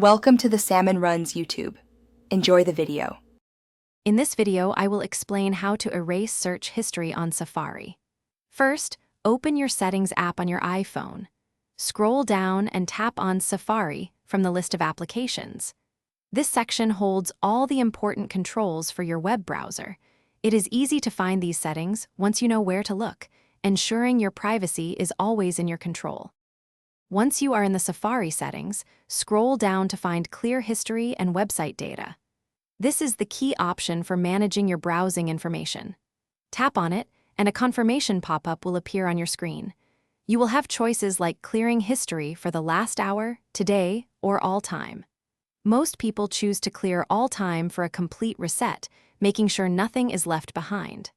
Welcome to the Salmon Runs YouTube. Enjoy the video. In this video, I will explain how to erase search history on Safari. First, open your Settings app on your iPhone. Scroll down and tap on Safari from the list of applications. This section holds all the important controls for your web browser. It is easy to find these settings once you know where to look, ensuring your privacy is always in your control. Once you are in the Safari settings, scroll down to find Clear History and Website Data. This is the key option for managing your browsing information. Tap on it, and a confirmation pop-up will appear on your screen. You will have choices like clearing history for the last hour, today, or all time. Most people choose to clear all time for a complete reset, making sure nothing is left behind.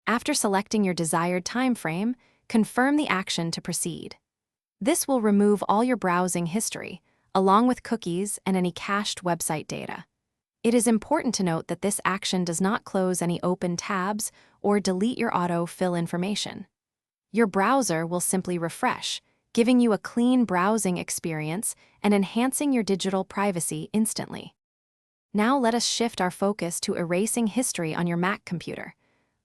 After selecting your desired time frame, confirm the action to proceed. This will remove all your browsing history, along with cookies and any cached website data. It is important to note that this action does not close any open tabs or delete your auto-fill information. Your browser will simply refresh, giving you a clean browsing experience and enhancing your digital privacy instantly. Now let us shift our focus to erasing history on your Mac computer.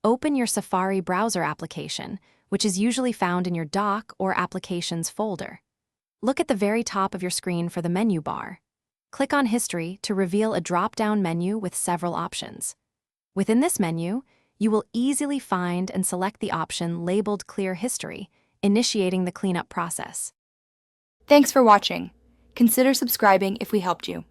Open your Safari browser application, which is usually found in your Dock or Applications folder. Look at the very top of your screen for the menu bar. Click on History to reveal a drop-down menu with several options. Within this menu, you will easily find and select the option labeled Clear History, initiating the cleanup process. Thanks for watching. Consider subscribing if we helped you.